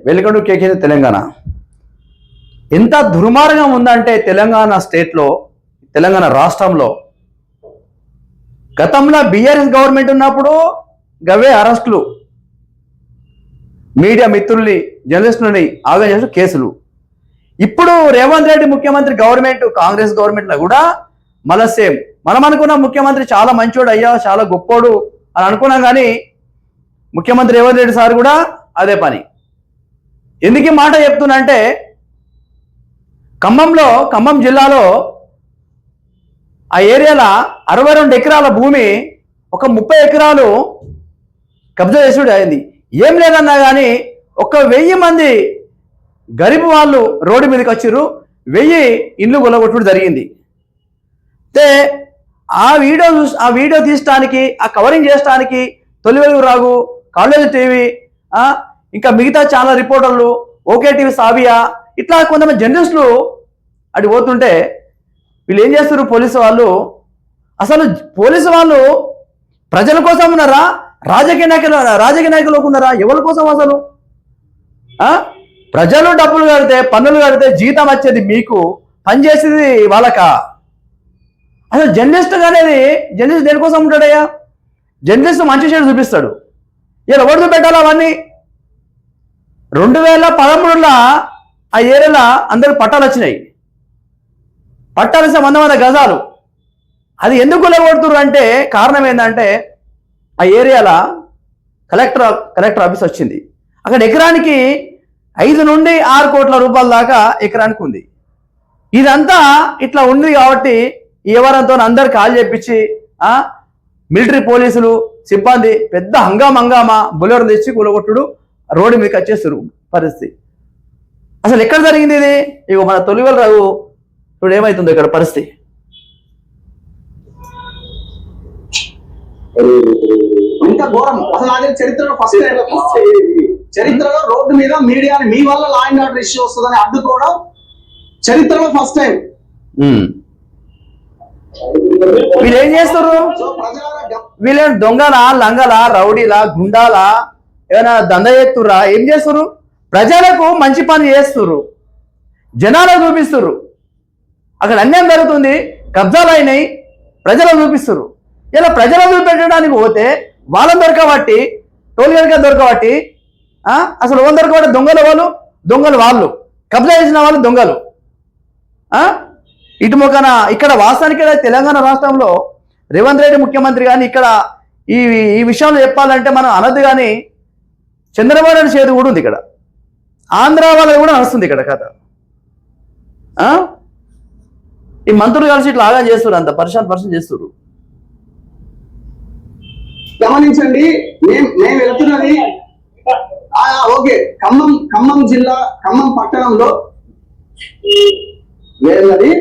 Welcome to KK Telangana. ఎంత దుర్మార్గం ఉందంటే తెలంగాణ స్టేట్లో, తెలంగాణ రాష్ట్రంలో గతంలో బీఆర్ఎస్ గవర్నమెంట్ ఉన్నప్పుడు గవే అరెస్టులు, మీడియా మిత్రుల్ని, జర్నలిస్టులని ఆగం చేసిన కేసులు. ఇప్పుడు రేవంత్ రెడ్డి ముఖ్యమంత్రి గవర్నమెంట్, కాంగ్రెస్ గవర్నమెంట్లో కూడా మళ్ళా సేమ్. మనం అనుకున్న ముఖ్యమంత్రి చాలా మంచోడు అయ్యా, చాలా గొప్పోడు అని అనుకున్నాం, కానీ ముఖ్యమంత్రి రేవంత్ రెడ్డి సార్ కూడా అదే పని. ఎందుకు ఈ మాట చెప్తున్నంటే, ఖమ్మం జిల్లాలో ఆ ఏరియాలో 62 ఎకరాల భూమి ఒక 30 ఎకరాలు కబ్జా చేసుడు అయింది. ఏం లేదన్నా కానీ 1000 మంది గరీబ్ వాళ్ళు రోడ్డు మీదకి వచ్చారు, 1000 ఇండ్లు కొలగొట్టుడు జరిగింది. అయితే ఆ వీడియో తీయడానికి, ఆ కవరింగ్ చేయడానికి తొలి వెలుగు రాగు, కాలేజ్ టీవీ, ఇంకా మిగతా చాలా రిపోర్టర్లు, ఓకే టీవీ, సావియా, ఇట్లా కొంతమంది జర్నలిస్టులు అటు పోతుంటే వీళ్ళు ఏం చేస్తారు? అసలు పోలీసు వాళ్ళు ప్రజల కోసం ఉన్నారా, రాజకీయ నాయకులకు ఉన్నారా? ఎవరి కోసం అసలు? ప్రజలు డబ్బులు కడితే, పన్నులు కడితే జీతం వచ్చేది మీకు, పనిచేసేది వాళ్ళకా? అసలు జర్నలిస్ట్ దేనికోసం ఉంటాడయ్యా? జర్నలిస్ట్ మంచి చెడు చూపిస్తాడు. ఇలా ఎవరు చూపెట్టాలి అవన్నీ? 2013లో ఆ ఏరియాలో అందరికి పట్టాలు వచ్చినాయి. పట్టాలు 100 గజాలు. అది ఎందుకు కొలగొడుతున్నారు అంటే కారణం ఏంటంటే, ఆ ఏరియాలో కలెక్టర్ ఆఫీస్ వచ్చింది. అక్కడ ఎకరానికి 5 నుండి 6 కోట్ల రూపాయల దాకా ఎకరానికి ఉంది. ఇదంతా ఇట్లా ఉంది కాబట్టి ఎవరంతో అందరు కాల్ చేపించి మిలిటరీ పోలీసులు సిబ్బంది పెద్ద హంగామా బులెరో తెచ్చి కూలగొట్టుడు, రోడ్డు మీకు వచ్చేస్తారు పరిస్థితి. అసలు ఎక్కడ జరిగింది ఇది? ఇగో మన తొలివెల రావు ఇప్పుడు ఏమవుతుందో ఇక్కడ పరిస్థితి. ఇంత ఘోరం. అసలు అదే చరిత్రలో రోడ్డు మీద మీడియాని మీ వల్ల లా అండ్ ఆర్డర్ ఇష్యూ వస్తుందని అడ్డుకోవడం చరిత్రలో ఫస్ట్ టైం. వీళ్ళు ఏం చేస్తారు? వీళ్ళు దొంగలా, లంగలా, రౌడీలా, గుండాలా, ఏమైనా దంద చేస్తుర్రా? ఏం చేస్తారు? ప్రజలకు మంచి పని చేస్తుర్రు, జనాలకు చూపిస్తుర్రు. అక్కడ అన్యాయం జరుగుతుంది, కబ్జాలు అయినాయి, ప్రజలకు చూపిస్తుర్రు. ఇలా ప్రజలకు చూపెట్టడానికి పోతే వాళ్ళని దొరకబట్టి, టోల్గేట్గా దొరకబట్టి, అసలు వాళ్ళు దొరకబట్టి దొంగలు వాళ్ళు, కబ్జా చేసిన వాళ్ళు దొంగలు. ఇటు మొక్కన ఇక్కడ వాస్తవానికి తెలంగాణ రాష్ట్రంలో రేవంత్ రెడ్డి ముఖ్యమంత్రి కానీ ఇక్కడ ఈ విషయంలో చెప్పాలంటే మనం అనదు, కానీ చంద్రబాబు నాయుడు చేతి కూడా ఉంది ఇక్కడ. ఆంధ్ర వాళ్ళది కూడా నడుస్తుంది ఇక్కడ కథ. ఈ మంత్రులు కలిసి ఇట్లా ఆగా చేస్తారు, అంత పరిశ్రమ చేస్తారు. గమనించండి, మేము వెళ్తున్నది ఓకే ఖమ్మం జిల్లా, ఖమ్మం పట్టణంలో వెళ్ళది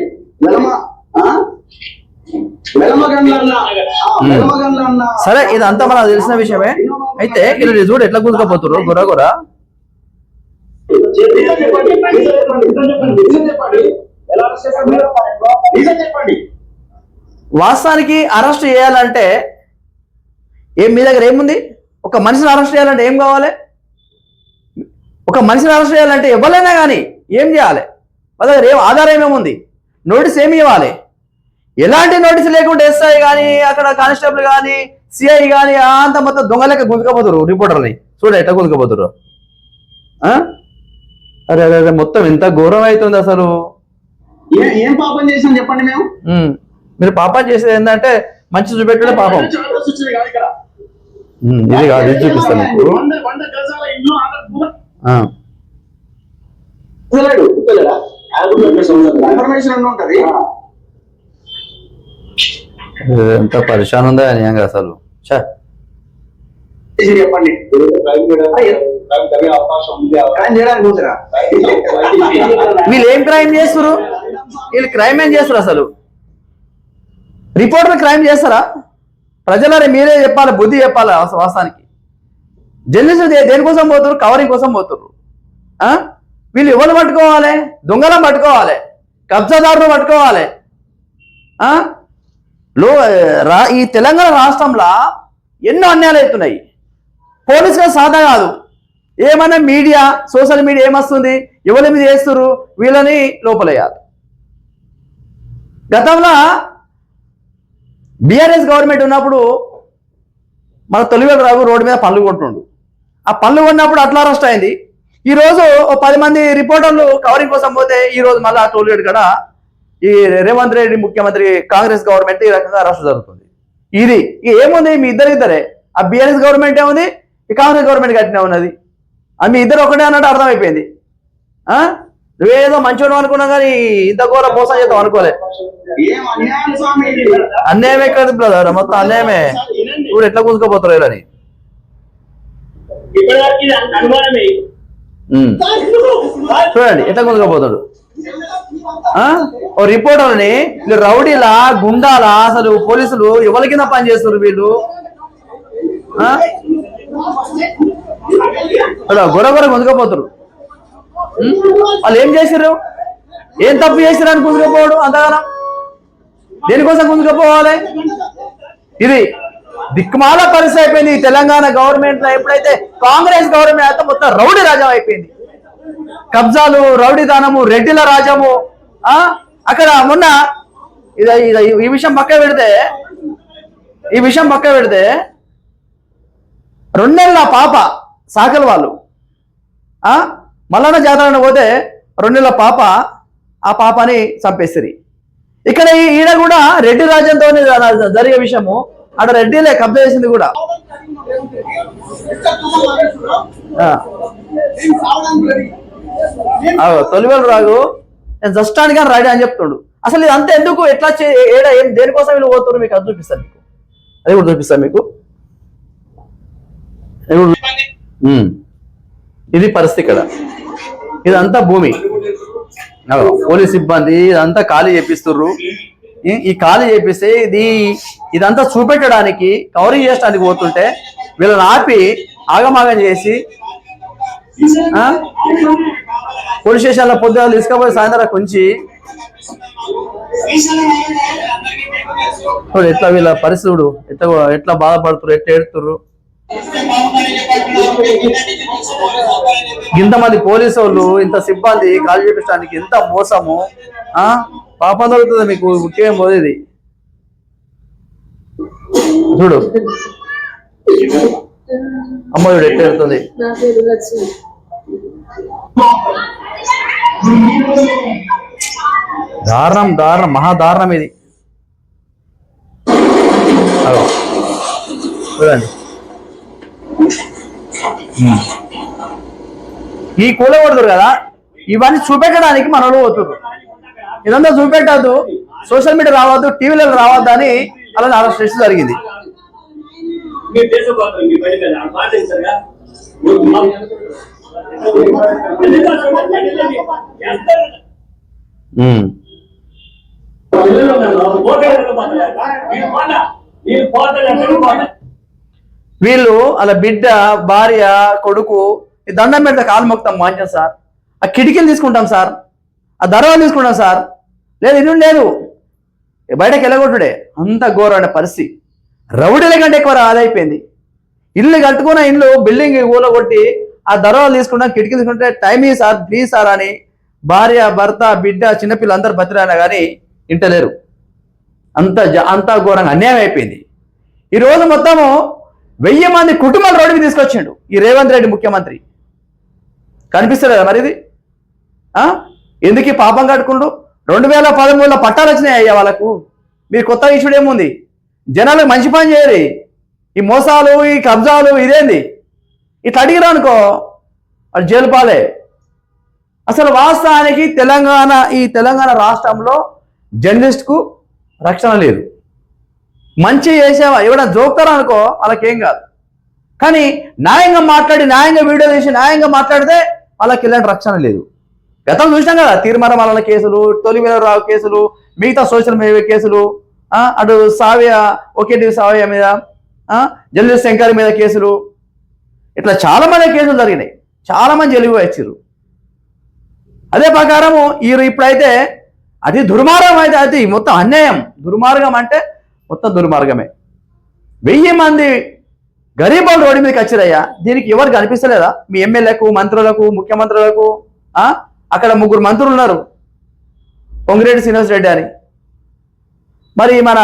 సరే, ఇదంతా మనకు తెలిసిన విషయమే. అయితే ఇలా చూడు ఎట్లా కూతుకపోతున్నారు గొర్ర. వాస్తవానికి అరెస్ట్ చేయాలంటే మీ దగ్గర ఏముంది? ఒక మనిషిని అరెస్ట్ చేయాలంటే ఏం కావాలి? ఒక మనిషిని అరెస్ట్ చేయాలంటే ఎవరైనా కానీ ఏం చేయాలి? వాళ్ళ దగ్గర ఆధారం ఏముంది? నోటీస్ ఏమి ఇవ్వాలి? ఎలాంటి నోటీస్ లేకుండా ఎస్ఐ కానీ, అక్కడ కానిస్టేబుల్ కానీ, సిఐ కానీ అంత మొత్తం దొంగలెక్క గుంజుకపోతారు రిపోర్టర్ని. చూడ ఎట్లా గుంజుకపోతారు. అరే మొత్తం ఎంత ఘోరం అవుతుంది అసలు. ఏం పాపం చేసాం చెప్పండి? మీరు పాపం చేసేది ఏంటంటే మంచి చూపెట్టడే పాపం. ఇది కాదు, ఇది చూపిస్తాను మీకు. ఎంత పరిశాన్ ఉందా అని అసలు. చెప్పండి, వీళ్ళు ఏం క్రైమ్ చేస్తారు? వీళ్ళు క్రైమ్ ఏం చేస్తారు అసలు? రిపోర్టర్ క్రైమ్ చేస్తారా? ప్రజలనే మీరే చెప్పాలి, బుద్ధి చెప్పాలి. వాస్తవానికి జర్నలిస్టులు దేనికోసం పోతారు? కవరింగ్ కోసం పోతారు. వీళ్ళు ఎవరు పట్టుకోవాలి? దొంగలను పట్టుకోవాలి, కబ్జాదారులు పట్టుకోవాలి. ఈ తెలంగాణ రాష్ట్రంలో ఎన్నో అన్యాయాలు అవుతున్నాయి. పోలీసుగా సాదా కాదు, ఏమన్నా మీడియా సోషల్ మీడియా ఏమొస్తుంది, ఎవరి మీద చేస్తున్నారు, వీళ్ళని లోపలేయాలి. గతంలో బీఆర్ఎస్ గవర్నమెంట్ ఉన్నప్పుడు మన తొలివేలు రావు రోడ్డు మీద పనులు కొంటుండు. ఆ పనులు కొన్నప్పుడు అట్లా అరెస్ట్ అయింది. ఈరోజు 10 మంది రిపోర్టర్లు కవరింగ్ కోసం పోతే ఈరోజు మళ్ళీ ఆ టోల్గేట్ కూడా ఈ రేవంత్ రెడ్డి ముఖ్యమంత్రి కాంగ్రెస్ గవర్నమెంట్ ఈ రకంగా అరెస్ట్ జరుగుతుంది. ఇది ఏముంది, మీ ఇద్దరే. ఆ బీఆర్ఎస్ గవర్నమెంట్ ఏముంది, ఈ కాంగ్రెస్ గవర్నమెంట్ గట్టినే ఉన్నది. అది మీ ఇద్దరు ఒకటే అన్నట్టు అర్థమైపోయింది. నువ్వేదో మంచివాడు అనుకున్నా కానీ ఇంత ఘోర మోసం చేద్దాం అనుకోలే. అన్యాయమే కాదు బ్రదర్, మొత్తం అన్యాయమే. ఇప్పుడు ఎట్లా కూసుకోపోతారు వీళ్ళని. చూడండి ఎట్లా కూసుకోపోతాడు. ఓ రిపోర్టర్ని రౌడీలా గుండాలా, అసలు పోలీసులు ఎవరి కింద పని చేస్తారు వీళ్ళు. గొడవ గుంజుకపోతారు. వాళ్ళు ఏం చేసారు, ఏం తప్పు చేసారు అని గుంజుకపోవడం అంతగానం. దేనికోసం గుంజుకపోవాలి. ఇది దిక్కుమాల పరిస్థితి అయిపోయింది తెలంగాణ గవర్నమెంట్ లో. ఎప్పుడైతే కాంగ్రెస్ గవర్నమెంట్ అయితే మొత్తం రౌడీ రాజ్యం అయిపోయింది. కబ్జాలు, రౌడీదానము, రెడ్డిల రాజ్యము. అక్కడ మొన్న ఈ విషయం పక్క పెడితే 2 నెలల పాప సాకల వాళ్ళు మల్లన్న జాతర పోతే 2 నెలల పాప, ఆ పాపని చంపేస్తారు. ఇక్కడ ఈడ కూడా రెడ్డి రాజ్యంతో జరిగే విషయము. అక్కడ రెడ్డిలే కబ్జా చేసింది కూడా. తొలివేలు రాగు నేను జస్టానికి రెడీ అని చెప్తుండు. అసలు ఇది అంతా ఎందుకు, ఎట్లా ఏం దేనికోసం వీళ్ళు పోతున్నారు మీకు అది చూపిస్తాను. మీకు అది కూడా చూపిస్తాను మీకు. ఇది పరిస్థితి ఇక్కడ. ఇదంతా భూమి, పోలీస్ సిబ్బంది ఇదంతా ఖాళీ చేపిస్తుర్రు. ఈ ఖాళీ చేపిస్తే ఇదంతా చూపెట్టడానికి, కవరింగ్ చేయడానికి పోతుంటే వీళ్ళని ఆపి ఆగమాగం చేసి పోలీస్ స్టేషన్లో పొద్దున తీసుకపోయి సాయంత్రం కొంచి ఎట్లా వీళ్ళ పరిస్థితుడు ఎట్లా బాధపడుతున్నారు, ఎట్లా ఏడుతుర్రు. ఇంతమంది పోలీసు వాళ్ళు, ఇంత సిబ్బంది కాల్ చేపించడానికి ఎంత మోసము. పాపం దొరుకుతుంది మీకు. ముఖ్యం పోదేది చూడు, అమ్మాయి ఎట్లా ఏడుతుంది. దారుణం, మహాదారుణం ఇది. చూడండి, ఈ కూల కొడుతురు కదా, ఇవన్నీ చూపెట్టడానికి మనలో పోతున్నారు. ఇదంతా చూపెట్టద్దు, సోషల్ మీడియా రావద్దు, టీవీలలో రావద్దు అని అలా అరెస్ట్ చేసి జరిగింది. వీళ్ళు అలా బిడ్డ, భార్య, కొడుకు దండం పెడితే కాలు మొక్తాం మాంచం సార్, ఆ కిటికీలు తీసుకుంటాం సార్, ఆ దర్వాలు తీసుకుంటాం సార్. లేదు ఇల్లు లేదు, బయటకు వెళ్ళగొట్టుడే. అంత ఘోరమైన పరిస్థితి. రౌడీల కంటే ఎక్కువ అదైపోయింది. ఇల్లు కట్టుకున్న ఇల్లు బిల్డింగ్ ఊలగొట్టి ఆ దర్వాలు తీసుకుంటాం, కిటికీలు తీసుకుంటే టైం ఈ సార్, ప్లీజ్ సార్ అని భార్య, భర్త, బిడ్డ, చిన్నపిల్లలు అందరు బతిరానా కానీ ఇంటలేరు. అంత ఘోరంగా అన్యాయం అయిపోయింది. ఈరోజు మొత్తము 1000 మంది కుటుంబాలు రోడ్డుకి తీసుకొచ్చిండు ఈ రేవంత్ రెడ్డి ముఖ్యమంత్రి. కనిపిస్తలేదా మరి ఇది? ఎందుకు పాపం కట్టుకుండు? 2013లో పట్టాలు వచ్చినాయి అయ్యా వాళ్ళకు. మీరు కొత్త ఇష్యూడ్ ఏముంది? జనాలకు మంచి పని చేయరు. ఈ మోసాలు, ఈ కబ్జాలు ఇదేంది? ఇట్లా అడిగిరా అనుకో అది జైలు పాలే. అసలు వాస్తవానికి తెలంగాణ రాష్ట్రంలో జర్నలిస్ట్కు రక్షణ లేదు. మంచి చేసేవా ఎవడన్నా జోక్తారా అనుకో వాళ్ళకేం కాదు. కానీ న్యాయంగా మాట్లాడి, న్యాయంగా వీడియో తీసి, న్యాయంగా మాట్లాడితే వాళ్ళకి ఇలాంటి రక్షణ లేదు. గతం చూసినాం కదా, తీర్మానం మల్లన్న కేసులు, తొలివేలరావు కేసులు, మిగతా సోషల్ మీడియా కేసులు, అటు ఒకే సావ్య మీద, జర్నలిస్ట్ శంకర్ మీద కేసులు, ఇట్లా చాలా మంది కేసులు జరిగినాయి. చాలా మంది జైలుకు వచ్చారు. అదే ప్రకారము ఇప్పుడైతే అది దుర్మార్గం, అయితే అది మొత్తం అన్యాయం. దుర్మార్గం అంటే మొత్తం దుర్మార్గమే. 1000 మంది గరీబ్ వాళ్ళు రోడ్డు మీదకి వచ్చిరయ్యా. దీనికి ఎవరు కనిపిస్తలేదా? మీ ఎమ్మెల్యేలకు, మంత్రులకు, ముఖ్యమంత్రులకు. అక్కడ 3 మంత్రులు ఉన్నారు, పొంగిరెడ్డి శ్రీనివాస్ రెడ్డి అని. మరి మన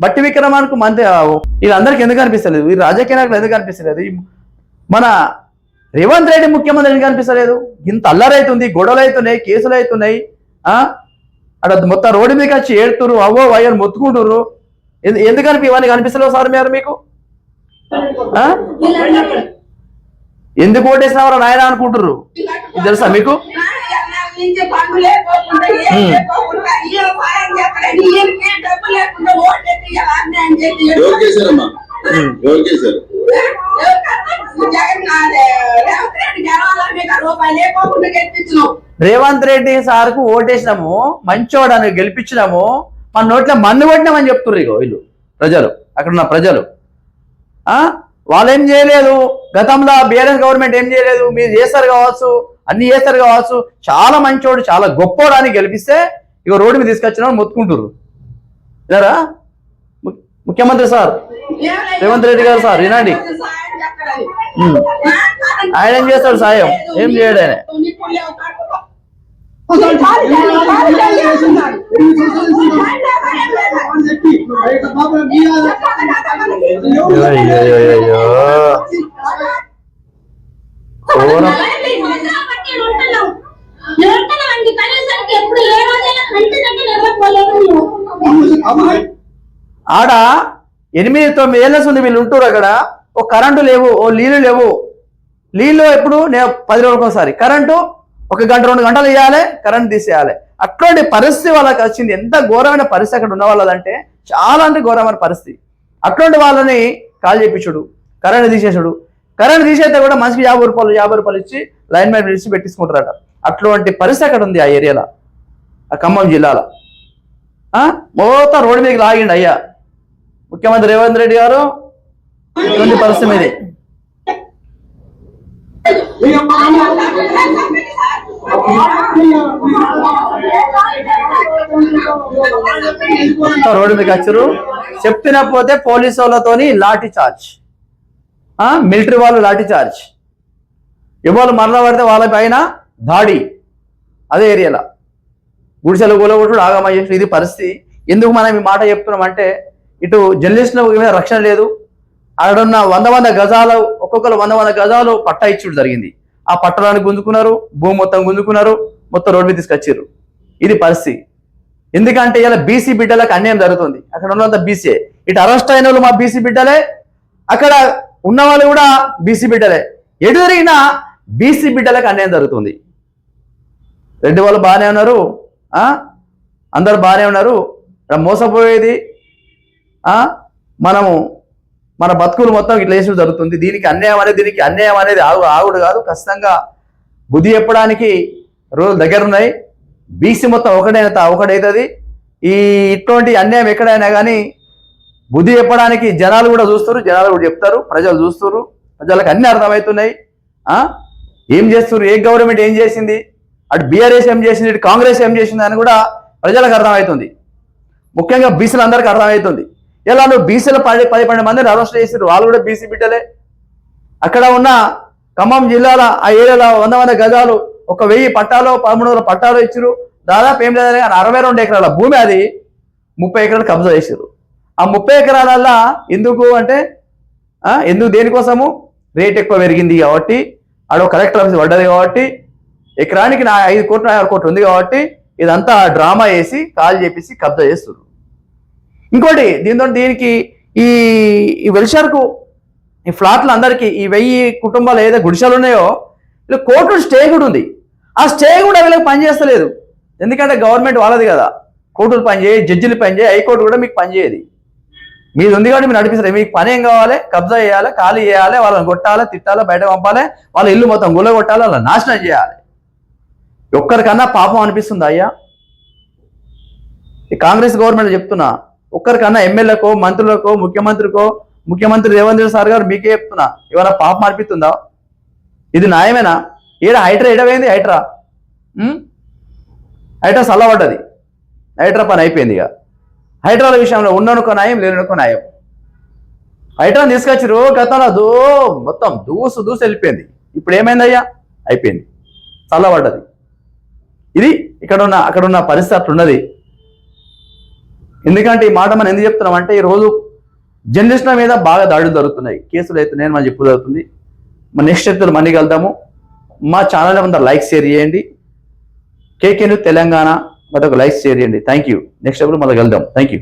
బట్టి విక్రమానికి మంత్రి వీళ్ళందరికీ ఎందుకు అనిపిస్తలేదు? ఈ రాజకీయ నాయకులు ఎందుకు అనిపిస్తలేదు? మన రేవంత్ రెడ్డి ముఖ్యమంత్రి ఎందుకు అనిపిస్తలేదు? ఇంత అల్లరైతుంది, గొడవలు అవుతున్నాయి, కేసులు అవుతున్నాయి. అక్కడ మొత్తం రోడ్డు మీకు వచ్చి ఏడుతురు, అవ్వో అయ్యని మొత్తుకుంటురు. ఎందుకని ఇవన్నీ కనిపిస్తలేవు సార్ మీరు? మీకు ఎందుకు ఓటేసినవారో నాయన అనుకుంటుర్రు? ఇది తెలుసా మీకు? రేవంత్ రెడ్డి సార్కు ఓటేసినాము, మంచోడని గెలిపించినాము, మన నోట్లో మన్ను కొట్టినామని చెప్తుర్రు ఇగో వీళ్ళు ప్రజలు, అక్కడ ఉన్న ప్రజలు. వాళ్ళు ఏం చేయలేదు గతంలో, బీఆర్ఎస్ గవర్నమెంట్ ఏం చేయలేదు. మీరు చేస్తారు కావచ్చు, అన్ని చేస్తారు కావచ్చు, చాలా మంచోడు, చాలా గొప్పోడు అని గెలిపిస్తే ఇక రోడ్డు మీద తీసుకొచ్చిన మొత్తుకుంటారు. ఇదారా ముఖ్యమంత్రి సార్ రేవంత్ రెడ్డి గారు సార్, వినండి. ఆయన ఏం చేస్తాడు సాయం? ఏం చేయడు ఆయన. ఆడ 8-9 ఏళ్ళ ఉంది వీళ్ళు ఉంటూరు. అక్కడ ఓ కరెంటు లేవు, ఓ నీళ్లు లేవు. నీళ్ళు ఎప్పుడు 10 రోజులకు ఒకసారి, కరెంటు 1 గంట 2 గంటలు ఇవ్వాలి, కరెంట్ తీసేయాలి. అట్లాంటి పరిస్థితి వాళ్ళకి వచ్చింది. ఎంత ఘోరమైన పరిస్థితి అక్కడ ఉన్న వాళ్ళదంటే చాలా అంటే ఘోరమైన పరిస్థితి. అట్లాంటి వాళ్ళని కాల్ చేయించుడు, కరెంట్ తీసేసాడు. కరెంట్ తీసేస్తే కూడా మనిషికి 50 రూపాయలు ఇచ్చి లైన్ మ్యాన్ ఇచ్చి పెట్టించుకుంటారట. అట్లాంటి పరిస్థితి అక్కడ ఉంది ఆ ఏరియాలో, ఆ ఖమ్మం జిల్లాలో. మొత్తం రోడ్డు మీదకి లాగిండి అయ్యా ముఖ్యమంత్రి రేవంత్ రెడ్డి గారు. ఇటువంటి పరిస్థితి మీది. రోడ్డు మీకు వచ్చారు, చెప్తున్నపోతే పోలీసు వాళ్ళతోని లాఠీ చార్జ్, మిలిటరీ వాళ్ళు లాఠీ చార్జ్, ఎవరు మరల పడితే వాళ్ళ పైన దాడి. అదే ఏరియాలో గుడిసెలు గొలగొట్టుడు ఆగమయ్యేసి ఇది పరిస్థితి. ఎందుకు మనం ఈ మాట చెప్తున్నామంటే, ఇటు జర్నలిస్టుల మీద రక్షణ లేదు. అక్కడున్న 100 గజాలు, ఒక్కొక్కరు 100 గజాలు పట్టా ఇచ్చుడు జరిగింది. ఆ పట్టణాన్ని గుంజుకున్నారు, భూమి మొత్తం గుంజుకున్నారు, మొత్తం రోడ్డు మీద తీసుకొచ్చారు. ఇది పరిస్థితి. ఎందుకంటే ఇలా బీసీ బిడ్డలకు అన్యాయం జరుగుతుంది. అక్కడ ఉన్నంత బీసీ, ఇటు అరెస్ట్ అయిన వాళ్ళు మా బీసీ బిడ్డలే, అక్కడ ఉన్న వాళ్ళు కూడా బీసీ బిడ్డలే. ఎటు జరిగినా బీసీ బిడ్డలకు అన్యాయం జరుగుతుంది. రెడ్డి వాళ్ళు బాగానే ఉన్నారు, అందరు బాగానే ఉన్నారు. ఇక్కడ మోసపోయేది మనము, మన బతుకులు మొత్తం ఇట్లా వేసుడు జరుగుతుంది. దీనికి అన్యాయం అనేది ఆగుడు కాదు. ఖచ్చితంగా బుద్ధి చెప్పడానికి రోజులు దగ్గర ఉన్నాయి. బీసీ మొత్తం ఒకటైతుంది. ఇటువంటి అన్యాయం ఎక్కడైనా కానీ బుద్ధి చెప్పడానికి జనాలు కూడా చూస్తారు, జనాలు కూడా చెప్తారు, ప్రజలు చూస్తారు, ప్రజలకు అన్ని అర్థమవుతున్నాయి. ఏం చేస్తున్నారు, ఏ గవర్నమెంట్ ఏం చేసింది, అటు బీఆర్ఎస్ ఏం చేసింది, ఇటు కాంగ్రెస్ ఏం చేసింది అని కూడా ప్రజలకు అర్థమవుతుంది. ముఖ్యంగా బీసీలు అందరికీ అర్థమవుతుంది. ఇలా నువ్వు బీసీల 10-12 మందిని అరెస్ట్ చేసారు, వాళ్ళు కూడా బీసీ బిడ్డలే. అక్కడ ఉన్న ఖమ్మం జిల్లాల ఆ ఏరియాలో 100 గజాలు, 1000 పట్టాలు, 1300 పట్టాలు ఇచ్చారు. దాదాపు ఏం లేదని 62 ఎకరాల భూమి, అది 30 ఎకరాలు కబ్జా చేశారు. ఆ 30 ఎకరాలల్లా ఎందుకు అంటే దేనికోసము, రేట్ ఎక్కువ పెరిగింది కాబట్టి, ఆడ కలెక్టర్ ఆఫీస్ పడ్డది కాబట్టి, ఎకరానికి 5 కోట్లు 6 కోట్లు ఉంది కాబట్టి ఇదంతా డ్రామా వేసి కాల్ చేపించి కబ్జా చేస్తున్నారు. ఇంకోటి దీనికి ఈ వెల్షర్కు ఈ ఫ్లాట్లు అందరికీ ఈ 1000 కుటుంబాలు ఏదైతే గుడిసెలు ఉన్నాయో ఇలా కోర్టు స్టే కూడా ఉంది. ఆ స్టే కూడా వీళ్ళకి పనిచేస్తలేదు. ఎందుకంటే గవర్నమెంట్ వాళ్ళది కదా, కోర్టులు పనిచేయి, జడ్జిలు పనిచేయి, హైకోర్టు కూడా మీకు పనిచేయదు. మీది ఉంది కాబట్టి మీరు నడిపిస్తారు. మీకు పని ఏం కావాలి, కబ్జా చేయాలి, ఖాళీ చేయాలి, వాళ్ళని కొట్టాలి, తిట్టాలి, బయట పంపాలి, వాళ్ళ ఇల్లు మొత్తం గుల్లగొట్టాలి, వాళ్ళ నాశనం చేయాలి. ఒక్కరికన్నా పాపం అనిపిస్తుంది అయ్యా ఈ కాంగ్రెస్ గవర్నమెంట్ చెప్తున్నా. ఒక్కరికన్నా ఎమ్మెల్యేకో, మంత్రులకో, ముఖ్యమంత్రి రేవంత్ రెడ్డి సార్ గారు మీకే చెప్తున్నా, ఏమైనా పాపం అనిపిస్తుందా? ఇది న్యాయమేనా? హైడ్రా ఎడవైంది, హైడ్రా చల్లబడ్డది, హైడ్రా పని అయిపోయింది. ఇక హైడ్రాల విషయంలో ఉన్ననుకో న్యాయం, లేనుకో న్యాయం. బయట తీసుకొచ్చిరు గతంలో మొత్తం దూసు వెళ్ళిపోయింది. ఇప్పుడు ఏమైందయ్యా? అయిపోయింది, చల్లబడ్డది. ఇది అక్కడున్న పరిస్థితి అట్లున్నది. ఎందుకంటే ఈ మాట మనం ఎందుకు చెప్తున్నామంటే ఈరోజు జర్నలిస్టుల మీద బాగా దాడులు జరుగుతున్నాయి, కేసులు అవుతున్నాయని మనం చెప్పు జరుగుతుంది. మన నెక్స్ట్ ఎపిసోడ్ మళ్ళీ కలుద్దాము. మా ఛానల్ అందరూ లైక్ షేర్ చేయండి. కేకే న్యూస్ తెలంగాణ ఒక లైక్ షేర్ చేయండి. Thank you. నెక్స్ట్ ఎపిసోడ్ మళ్ళీ కలుద్దాం. Thank you.